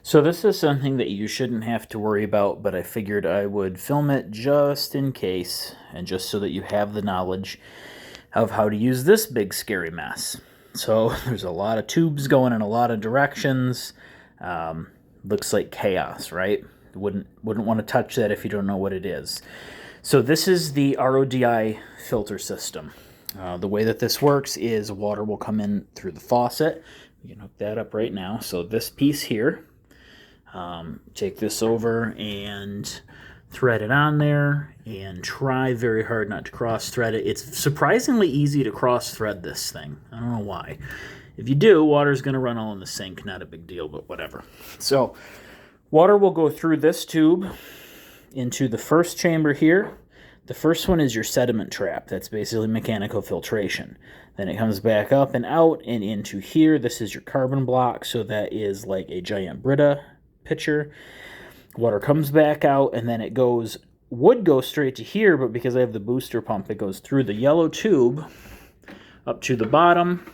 So this is something that you shouldn't have to worry about, but I figured I would film it just in case, and just so that you have the knowledge of how to use this big scary mess. So there's a lot of tubes going in a lot of directions. Looks like chaos, right? Wouldn't want to touch that if you don't know what it is. So this is the RODI filter system. The way that this works is water will come in through the faucet. You can hook that up right now. So this piece here, take this over and thread it on there, and try very hard not to cross thread it. It's surprisingly easy to cross thread this thing. I don't know why. If you do, water's going to run all in the sink. Not a big deal, but whatever. So water will go through this tube into the first chamber here. The first one is your sediment trap. That's basically mechanical filtration. Then it comes back up and out and into here. This is your carbon block, so that is like a giant Brita pitcher. Water comes back out, and then it would go straight to here, but because I have the booster pump, it goes through the yellow tube up to the bottom,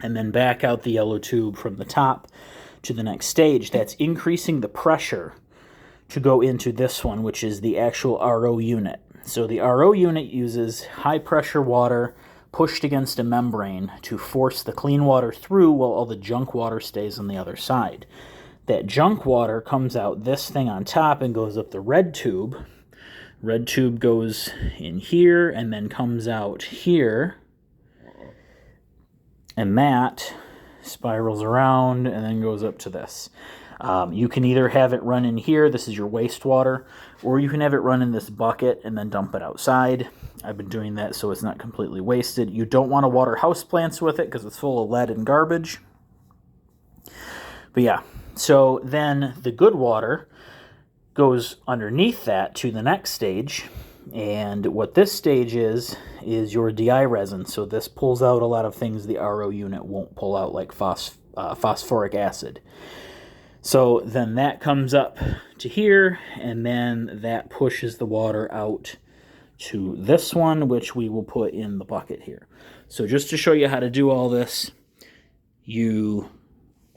and then back out the yellow tube from the top to the next stage. That's increasing the pressure to go into this one, which is the actual RO unit. So the RO unit uses high pressure water pushed against a membrane to force the clean water through while all the junk water stays on the other side. That junk water comes out this thing on top and goes up the red tube. Red tube goes in here and then comes out here. And that spirals around and then goes up to this. You can either have it run in here, this is your wastewater, or you can have it run in this bucket and then dump it outside. I've been doing that so it's not completely wasted. You don't want to water houseplants with it because it's full of lead and garbage. But yeah, so then the good water goes underneath that to the next stage. And what this stage is your DI resin. So this pulls out a lot of things the RO unit won't pull out, like phosphoric acid. So then that comes up to here, and then that pushes the water out to this one, which we will put in the bucket here. So just to show you how to do all this, you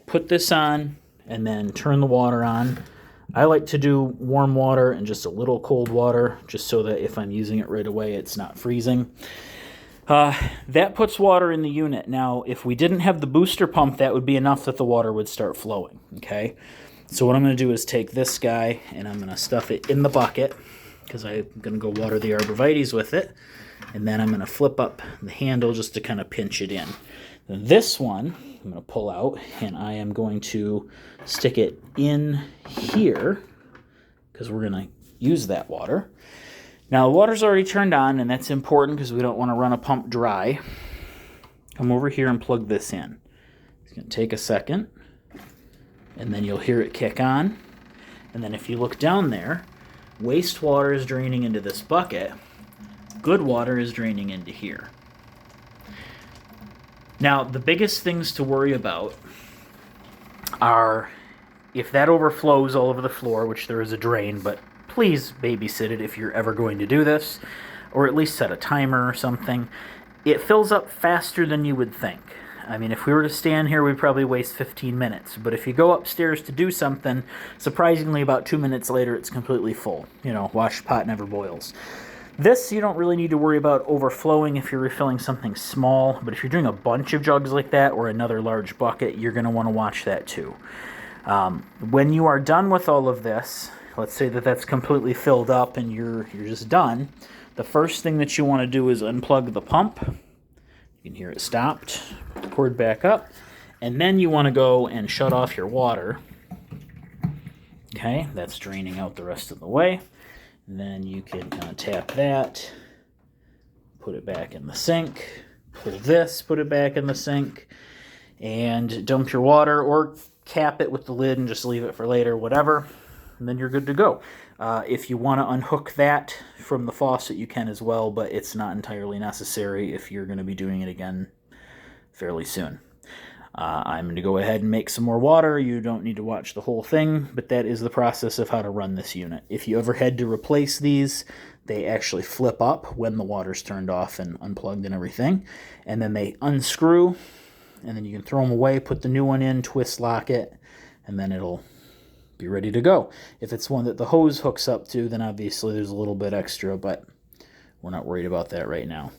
put this on and then turn the water on. I like to do warm water and just a little cold water, just so that if I'm using it right away, it's not freezing. That puts water in the unit. Now, if we didn't have the booster pump, that would be enough that the water would start flowing, okay? So what I'm going to do is take this guy, and I'm going to stuff it in the bucket, because I'm going to go water the arborvitaes with it, and then I'm going to flip up the handle just to kind of pinch it in. Then this one, I'm going to pull out, and I am going to stick it in here, because we're going to use that water. Now, the water's already turned on, and that's important because we don't want to run a pump dry. Come over here and plug this in. It's going to take a second, and then you'll hear it kick on. And then if you look down there, wastewater is draining into this bucket. Good water is draining into here. Now, the biggest things to worry about are if that overflows all over the floor, which there is a drain, but please babysit it if you're ever going to do this, or at least set a timer or something. It fills up faster than you would think. I mean, if we were to stand here, we'd probably waste 15 minutes. But if you go upstairs to do something, surprisingly, about 2 minutes later, it's completely full. You know, wash pot never boils. This, you don't really need to worry about overflowing if you're refilling something small. But if you're doing a bunch of jugs like that or another large bucket, you're going to want to watch that too. When you are done with all of this, let's say that that's completely filled up and you're just done. The first thing that you want to do is unplug the pump. You can hear it stopped. Put the cord back up. And then you want to go and shut off your water. Okay, that's draining out the rest of the way. And then you can tap that, put it back in the sink, pull this, put it back in the sink, and dump your water, or cap it with the lid and just leave it for later, whatever. And then you're good to go. If you want to unhook that from the faucet, you can as well, but it's not entirely necessary if you're going to be doing it again fairly soon. I'm going to go ahead and make some more water. You don't need to watch the whole thing, but that is the process of how to run this unit. If you ever had to replace these, they actually flip up when the water's turned off and unplugged and everything, and then they unscrew, and then you can throw them away, put the new one in, twist lock it, and then it'll be ready to go. If it's one that the hose hooks up to, then obviously there's a little bit extra, but we're not worried about that right now.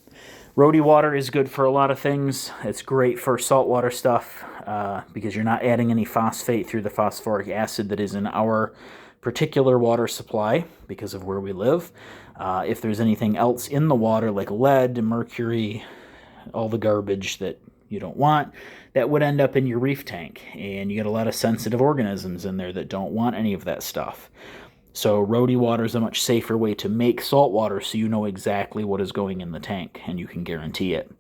RODI water is good for a lot of things. It's great for saltwater stuff because you're not adding any phosphate through the phosphoric acid that is in our particular water supply because of where we live. If there's anything else in the water like lead, mercury, all the garbage that you don't want, that would end up in your reef tank, and you get a lot of sensitive organisms in there that don't want any of that stuff. So RODI water is a much safer way to make salt water, so you know exactly what is going in the tank and you can guarantee it.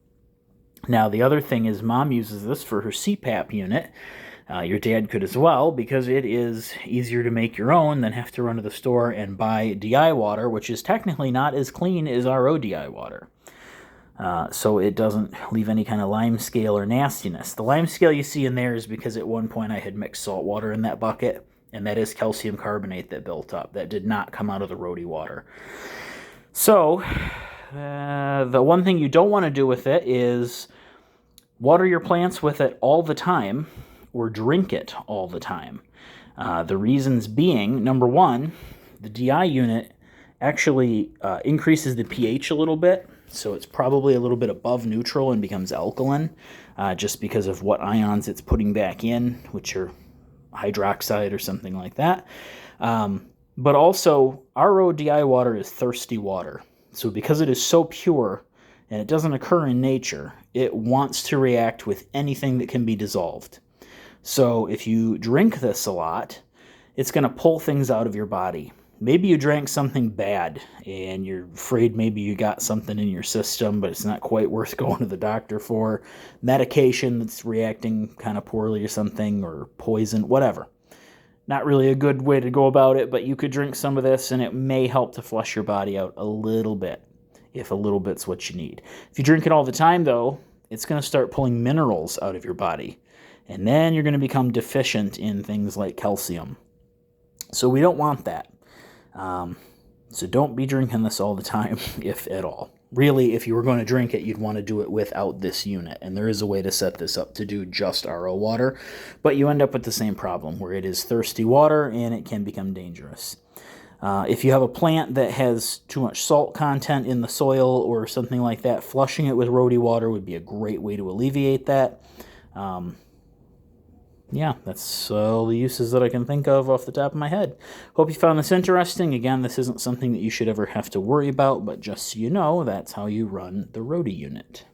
Now the other thing is Mom uses this for her CPAP unit. Your dad could as well, because it is easier to make your own than have to run to the store and buy DI water, which is technically not as clean as our RODI water. So it doesn't leave any kind of lime scale or nastiness. The lime scale you see in there is because at one point I had mixed salt water in that bucket, and that is calcium carbonate that built up. That did not come out of the RODI water. So the one thing you don't want to do with it is water your plants with it all the time or drink it all the time. The reasons being, number one, the DI unit actually increases the pH a little bit. So it's probably a little bit above neutral and becomes alkaline just because of what ions it's putting back in, which are hydroxide or something like that. But also, our RODI water is thirsty water. So because it is so pure and it doesn't occur in nature, it wants to react with anything that can be dissolved. So if you drink this a lot, it's going to pull things out of your body. Maybe you drank something bad and you're afraid maybe you got something in your system, but it's not quite worth going to the doctor for. Medication that's reacting kind of poorly or something, or poison, whatever. Not really a good way to go about it, but you could drink some of this and it may help to flush your body out a little bit, if a little bit's what you need. If you drink it all the time, though, it's going to start pulling minerals out of your body. And then you're going to become deficient in things like calcium. So we don't want that. So don't be drinking this all the time, if at all. Really, if you were going to drink it, you'd want to do it without this unit. And there is a way to set this up to do just RO water, but you end up with the same problem where it is thirsty water and it can become dangerous. If you have a plant that has too much salt content in the soil or something like that, flushing it with RODI water would be a great way to alleviate that. Yeah, that's all the uses that I can think of off the top of my head. Hope you found this interesting. Again, this isn't something that you should ever have to worry about, but just so you know, that's how you run the RODI unit.